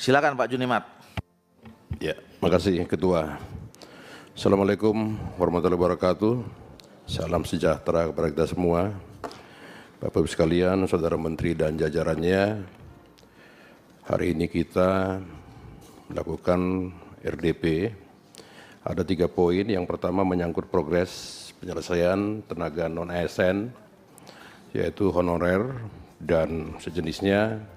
Silakan Pak Junimat. Ya, makasih Ketua. Assalamualaikum warahmatullahi wabarakatuh. Salam sejahtera kepada kita semua. Bapak Ibu sekalian, Saudara Menteri dan jajarannya, hari ini kita melakukan RDP. Ada 3 poin. Yang pertama menyangkut progres penyelesaian tenaga non-ASN, yaitu honorer dan sejenisnya.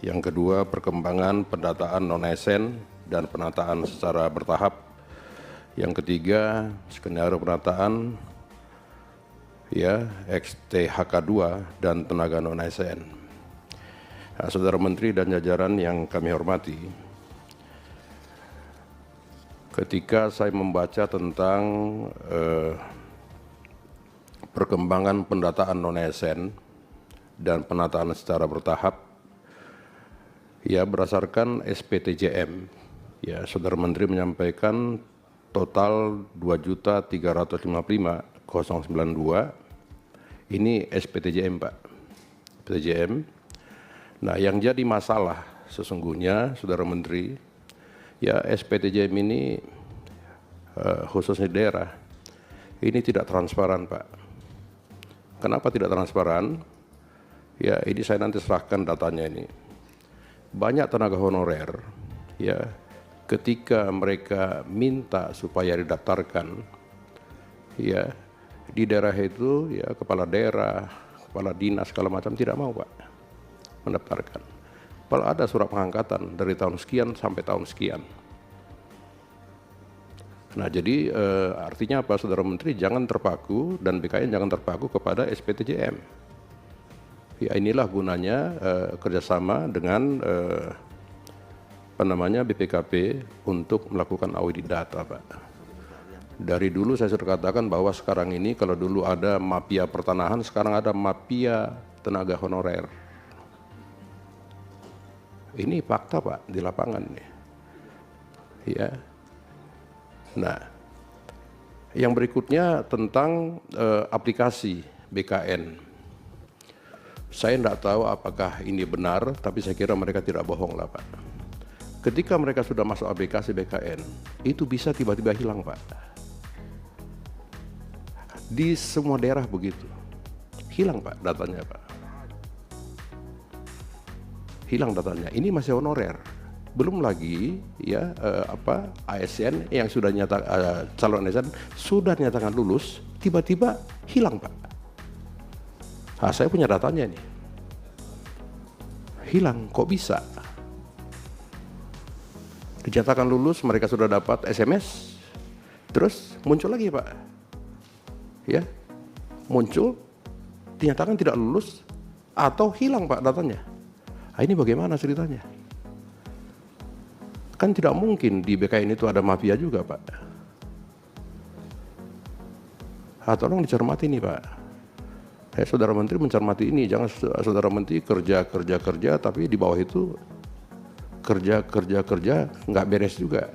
Yang kedua, perkembangan pendataan non-ASN dan penataan secara bertahap. Yang ketiga, skenario penataan XTHK2 dan tenaga non-ASN. Nah, Saudara Menteri dan jajaran yang kami hormati, ketika saya membaca tentang perkembangan pendataan non-ASN dan penataan secara bertahap, berdasarkan SPTJM, Saudara Menteri menyampaikan total 2.355.092. Ini SPTJM, Pak. SPTJM. Nah, yang jadi masalah sesungguhnya, Saudara Menteri, SPTJM ini khususnya daerah, ini tidak transparan, Pak. Kenapa tidak transparan? Ini saya nanti serahkan datanya ini. Banyak tenaga honorer, ketika mereka minta supaya didaftarkan, di daerah itu, kepala daerah, kepala dinas, segala macam tidak mau, Pak, mendaftarkan. Kalau ada surat pengangkatan dari tahun sekian sampai tahun sekian. Nah, jadi artinya apa, Saudara Menteri? Jangan terpaku dan BKN jangan terpaku kepada SPTJM. Inilah gunanya kerjasama dengan BPKP untuk melakukan audit data, Pak. Dari dulu saya sudah katakan bahwa sekarang ini kalau dulu ada mafia pertanahan, sekarang ada mafia tenaga honorer. Ini fakta, Pak, di lapangan nih. Nah, yang berikutnya tentang aplikasi BKN. Saya tidak tahu apakah ini benar, tapi saya kira mereka tidak bohong lah, Pak. Ketika mereka sudah masuk aplikasi BKN, itu bisa tiba-tiba hilang, Pak. Di semua daerah begitu. Hilang, Pak, datanya, Pak. Hilang datanya. Ini masih honorer. Belum lagi ASN yang sudah calon ASN sudah nyatakan lulus, tiba-tiba hilang, Pak. Nah, saya punya datanya nih. Hilang, kok bisa? Dinyatakan lulus, mereka sudah dapat SMS, terus muncul lagi, Pak. Muncul, dinyatakan tidak lulus, atau hilang, Pak, datanya. Nah, ini bagaimana ceritanya? Kan tidak mungkin di BKN itu ada mafia juga, Pak. Tolong dicermati nih, Pak. Saudara Menteri mencermati ini, jangan Saudara Menteri kerja, tapi di bawah itu kerja, nggak beres juga.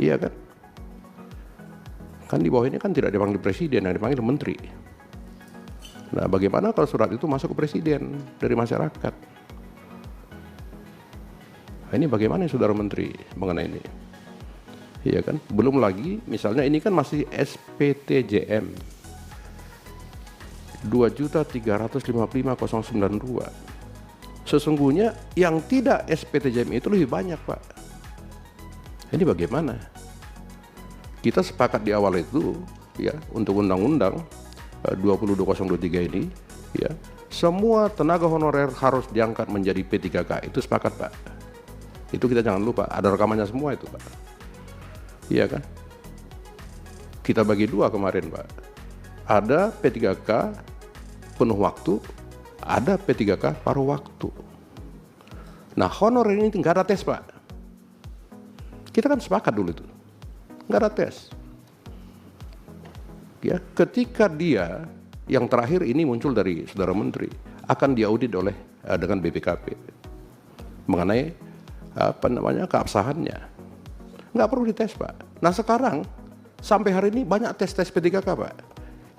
Iya kan? Kan di bawah ini kan tidak dipanggil presiden, yang dipanggil menteri. Nah, bagaimana kalau surat itu masuk ke presiden dari masyarakat? Nah, ini bagaimana Saudara Menteri mengenai ini? Iya kan? Belum lagi, misalnya ini kan masih SPTJM 2.355.092. Sesungguhnya yang tidak SPTJM itu lebih banyak, Pak. Ini bagaimana? Kita sepakat di awal itu, untuk undang-undang 202023 ini, semua tenaga honorer harus diangkat menjadi P3K. Itu sepakat, Pak. Itu kita jangan lupa, ada rekamannya semua itu, Pak. Iya kan? Kita bagi 2 kemarin, Pak. Ada P3K penuh waktu, ada P3K paruh waktu. Nah, honorer ini nggak ada tes, Pak. Kita kan sepakat dulu itu, nggak ada tes. Ketika dia yang terakhir ini muncul dari Saudara Menteri, akan diaudit oleh dengan BPKP mengenai keabsahannya. Nggak perlu dites, Pak. Nah, sekarang sampai hari ini banyak tes P3K, Pak.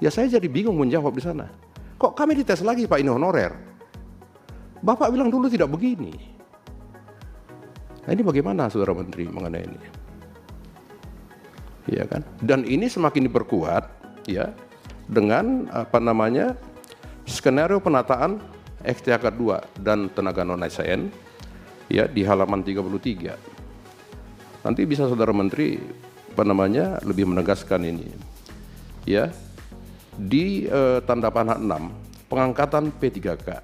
Ya, saya jadi bingung menjawab di sana. Kok kami dites lagi, Pak, ini honorer? Bapak bilang dulu tidak begini. Nah, ini bagaimana Saudara Menteri mengenai ini? Ya kan? Dan ini semakin diperkuat ya dengan skenario penataan XTK 2 dan tenaga non ASN ya di halaman 33. Nanti bisa Saudara Menteri lebih menegaskan ini. Ya. Di tanda panah 6, pengangkatan P3K,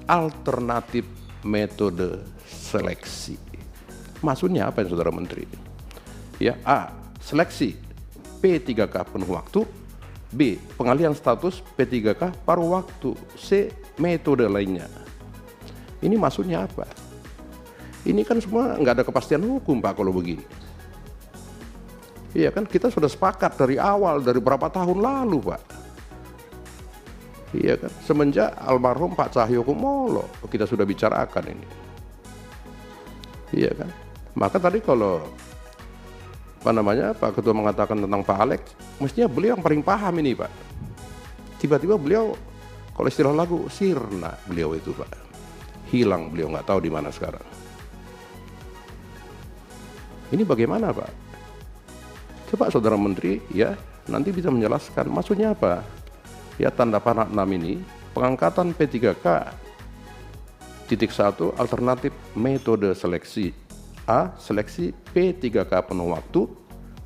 alternatif metode seleksi. Maksudnya apa ya Saudara Menteri? Ya, A, seleksi P3K penuh waktu, B, pengalihan status P3K paruh waktu, C, metode lainnya. Ini maksudnya apa? Ini kan semua nggak ada kepastian hukum Pak kalau begini. Iya kan, kita sudah sepakat dari awal, dari berapa tahun lalu Pak. Iya kan, semenjak almarhum Pak Cahyokumolo kita sudah bicarakan ini. Iya kan, maka tadi kalau Pak Ketua mengatakan tentang Pak Alex, mestinya beliau yang paling paham ini Pak. Tiba-tiba beliau, kalau istilah lagu, sirna beliau itu Pak. Hilang beliau, nggak tahu di mana sekarang. Ini bagaimana Pak? Coba Saudara Menteri ya nanti bisa menjelaskan maksudnya apa? Ya tanda panah 6 ini pengangkatan P3K titik 1 alternatif metode seleksi. A, seleksi P3K penuh waktu,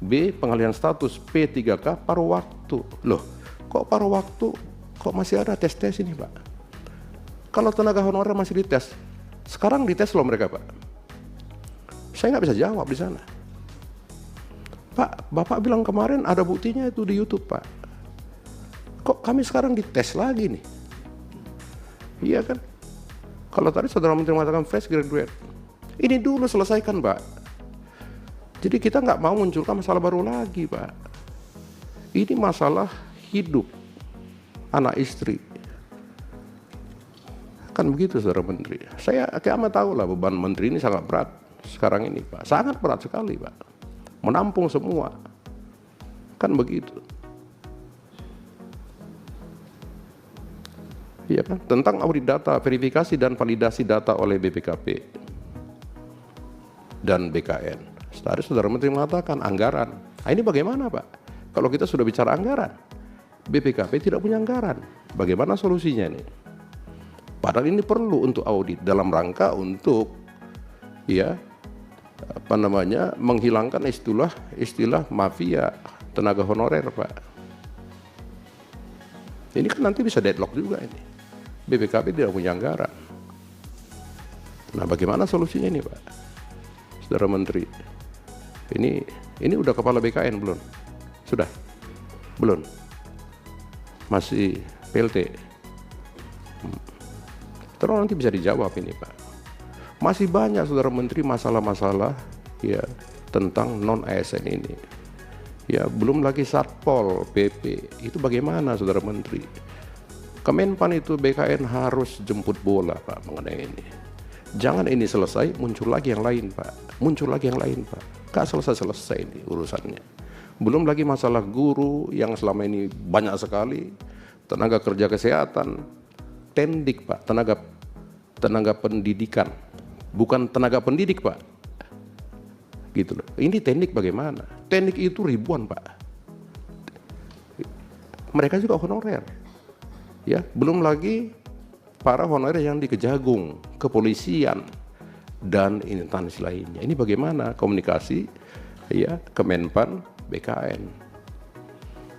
B, pengalihan status P3K paruh waktu. Loh, kok paruh waktu? Kok masih ada tes-tes ini Pak? Kalau tenaga honorer masih dites, sekarang dites loh mereka Pak. Saya nggak bisa jawab di sana. Pak, Bapak bilang kemarin ada buktinya itu di YouTube Pak. Kok kami sekarang dites lagi nih? Iya kan? Kalau tadi Saudara Menteri mengatakan fresh graduate, ini dulu selesaikan Pak. Jadi kita nggak mau munculkan masalah baru lagi Pak. Ini masalah hidup anak istri. Kan begitu Saudara Menteri. Saya amat tahu lah beban Menteri ini sangat berat sekarang ini Pak. Sangat berat sekali Pak. Menampung semua. Kan begitu. Iya kan? Tentang audit data, verifikasi dan validasi data oleh BPKP dan BKN. Tadi Saudara Menteri mengatakan anggaran. Nah, ini bagaimana Pak? Kalau kita sudah bicara anggaran, BPKP tidak punya anggaran. Bagaimana solusinya ini? Padahal ini perlu untuk audit dalam rangka untuk menghilangkan istilah mafia tenaga honorer Pak. Ini kan nanti bisa deadlock juga ini. BPKP tidak punya anggaran. Nah, bagaimana solusinya ini Pak? Saudara Menteri, ini udah kepala BKN belum? Sudah? Belum? Masih PLT? Terus nanti bisa dijawab ini Pak. Masih banyak Saudara Menteri masalah-masalah ya tentang non ASN ini. Ya, belum lagi Satpol PP. Itu bagaimana Saudara Menteri? Kemenpan itu BKN harus jemput bola Pak mengenai ini. Jangan ini selesai, muncul lagi yang lain Pak. Muncul lagi yang lain Pak. Gak selesai-selesai ini urusannya. Belum lagi masalah guru yang selama ini banyak sekali. Tenaga kerja kesehatan. Tendik Pak, tenaga pendidikan. Bukan tenaga pendidik Pak. Gitu loh. Ini tendik bagaimana? Tendik itu ribuan Pak. Mereka juga honorer. Ya, belum lagi para honorer yang di Kejagung, kepolisian dan instansi lainnya. Ini bagaimana komunikasi ya Kemenpan BKN.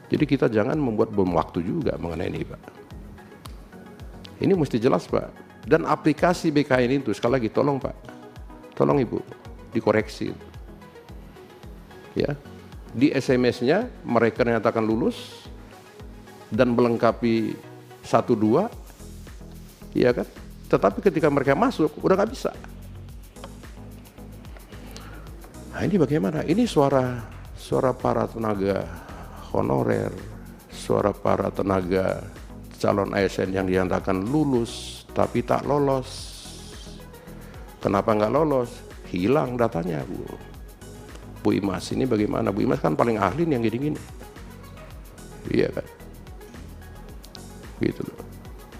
Jadi kita jangan membuat bom waktu juga mengenai ini Pak. Ini mesti jelas Pak. Dan aplikasi BKN itu sekali lagi tolong Pak. Tolong Ibu dikoreksi. Ya. Di SMS-nya mereka nyatakan lulus dan melengkapi 1-2, iya kan? Tetapi ketika mereka masuk, udah nggak bisa. Nah, ini bagaimana? Ini suara para tenaga honorer, suara para tenaga calon ASN yang dinyatakan lulus tapi tak lolos. Kenapa nggak lolos? Hilang datanya Bu Imas ini bagaimana? Bu Imas kan paling ahli nih yang gini-gini. Iya kan? Gitu loh.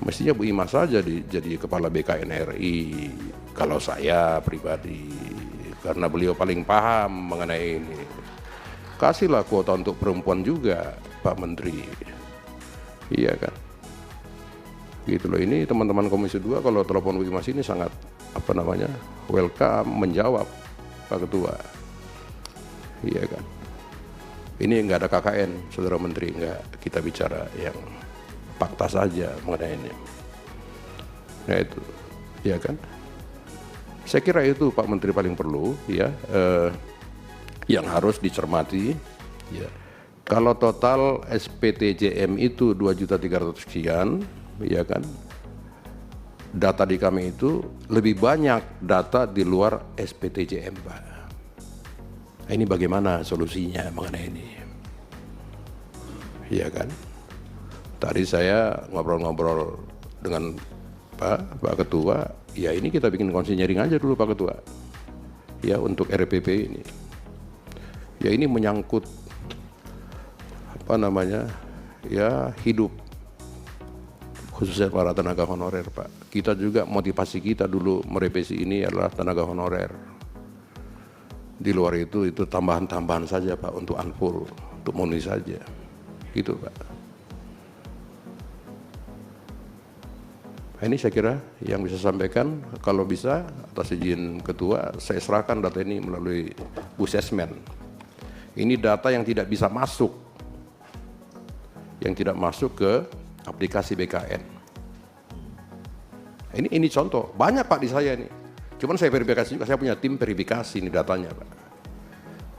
Mestinya Bu Imas saja jadi kepala BKN RI kalau saya pribadi. karena beliau paling paham mengenai ini. Kasihlah kuota untuk perempuan juga, Pak Menteri. Iya kan? Gitu loh, ini teman-teman Komisi 2 kalau telepon Wiki Mas ini sangat welcome, menjawab Pak Ketua. Iya kan? Ini nggak ada KKN, Saudara Menteri, nggak, kita bicara yang fakta saja mengenai ini. Nah itu, ya kan? Saya kira itu Pak Menteri paling perlu, ya, yang harus dicermati. Ya. Kalau total SPTJM itu 2.300.000 sekian, ya kan? Data di kami itu lebih banyak data di luar SPTJM, Pak. Nah, ini bagaimana solusinya mengenai ini? Iya kan? Tadi saya ngobrol-ngobrol dengan Pak Ketua, ya ini kita bikin konsinyering aja dulu Pak Ketua. Ya untuk RPP ini. Ya ini menyangkut ya hidup khususnya para tenaga honorer, Pak. Kita juga motivasi kita dulu merevisi ini adalah tenaga honorer. Di luar itu tambahan-tambahan saja Pak, untuk unfull, untuk memenuhi saja, gitu Pak. Nah, ini saya kira yang bisa sampaikan. Kalau bisa atas izin Ketua, saya serahkan data ini melalui Bu Sesmen. Ini data yang tidak bisa masuk, yang tidak masuk ke aplikasi BKN. Ini contoh, banyak Pak di saya ini. Cuman saya verifikasi juga, saya punya tim verifikasi ini datanya Pak.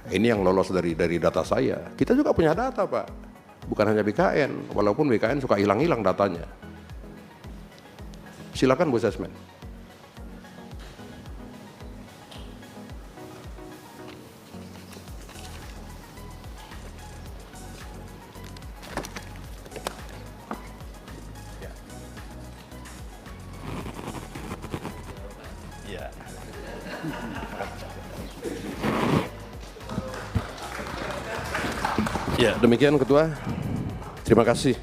Ini yang lolos dari data saya. Kita juga punya data Pak, bukan hanya BKN, walaupun BKN suka hilang-hilang datanya. Silakan Bu Sesmen. Ya, demikian Ketua. Terima kasih.